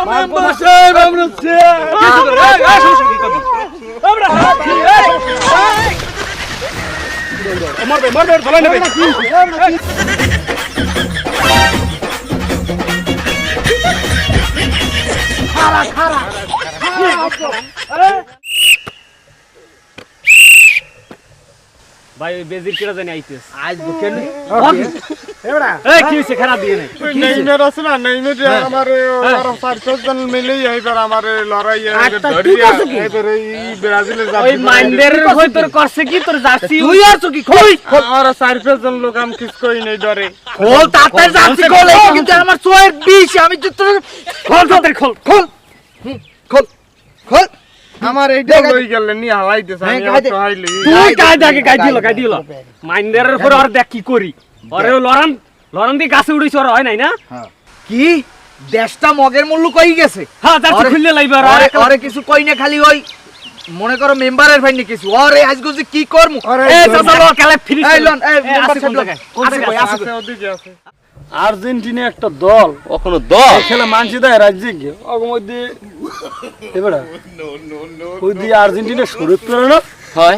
member সাহেব আমরা মারবে ধলাই নেবে খারা খারা ভাই বেজির কিরা জানি আইতেছ আজ কেন এবড়া এই কি হইছে খারাপ দিয়ে নাই নেইমার আছে না নেইমার আমার আর সার্কাস জন মিলেই আইবার আমার লড়াই ধরি এবার এই ব্রাজিলের যাব ওই মাইন্ডের কই তোর করছে কি তোর জার্সি তুই আর কি কই আর সার্কাস জন লোক আম কিস কই নাই ধরে খোল তাতে জার্সি খোল কিন্তু আমার চোয়ের বিষ আমি তোর খোল তাতে খোল খোল খোল খোল আমার এইটা লই গেলেন নি হালাইতেছ আমি তো হাইলি তুই কাই দিল মাইন্ডারের উপর আর দেখ কি করি আরে লড়ান দি গাছে উড়িছ আর হয় নাই না কি দেশটা মগের মূল্য কই গেছে হ্যাঁ যাচ্ছে খুললে লাইবার আরে কিছু কই না খালি ওই মনে করো মেম্বারের ভাই নি কিছু আরে আজকে যে কি করব এই চলো কালে ফিনিশ এই লন এই মেম্বার সাহেব আছে ওদিকে আছে আর্জেন্টিনা একটা দল কখনো দল খেলা মানছি দেয় রাজ্যে গিয়ে ওর মধ্যে এবারে ওই দিয়ে আর্জেন্টিনা শুরু করে না হয়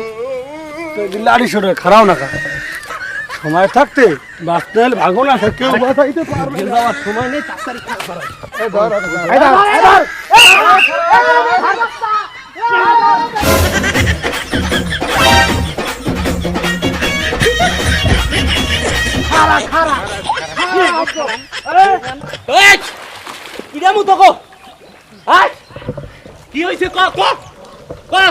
তো লাড়ি শুরু খারাও না সময় থাকতে বাঁচতে হলে ভাগো না কেউ বাঁচাইতে পারবে যাওয়ার সময় নেই তাড়াতাড়ি খারা খারা কি হইছে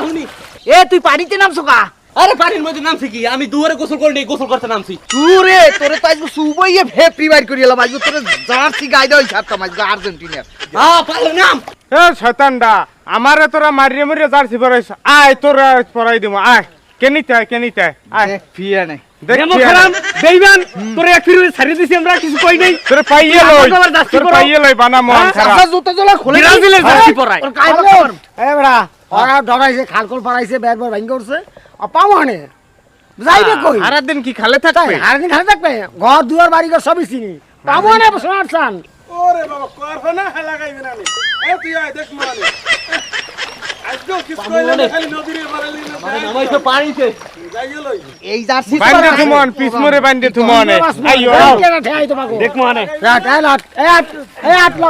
হুনি এ তুই পানিতে নামছো কা আরে পানির মধ্যে নামছি কি আমি দুয়ারে গোসল করে নেই গোসল করতে নামছি তুরে তোরে তো আজকে সুবইয়ে ফেপরি বাইর করিলাম আজকে তোরে জার্সি গাই দাও ছাড়তাম আজকে আর্জেন্টিনার হ্যাঁ পালো নাম এ শয়তানডা আমারে তোরা মারিয়ে মারিয়ে জার্সি পরাইছ আয় তোরা পরাই দেবো আয় কেনিতে আয় ফিয়া নাই দেমো খারাম বেইমান তোরে এক ফিরে ছাড়ি দিছি আমরা কিছু কই নাই তোরে পাইয়ে লই বানা মন খারাপ আচ্ছা জুতা জলা খুলে ব্রাজিলের জার্সি পরাই তোর কাই খবর এ বড়া ওরা ডরাইছে খালকল পারাইছে ব্যাট বল ভাঙ করছে পাওয়ানে যাইবে কই সারা দিন কি খালে থাকবে আর দিন খালি থাকবে ঘর দুয়ার বাড়ি ঘর সবই চিনি পাওয়ানে সোনার চান ওরে বাবা করবে না লাগাইবে না এ তুই আয় দেখ মারে আজকে কিস কইলে খালি নদীরে মারালি না আমি তো পানিতে যাই গেলই এই জার্সি বান্দে তুমন পিসমরে বান্দে তুমন আইও কেন ঠাই তোমাকে দেখ মানে এ আট ল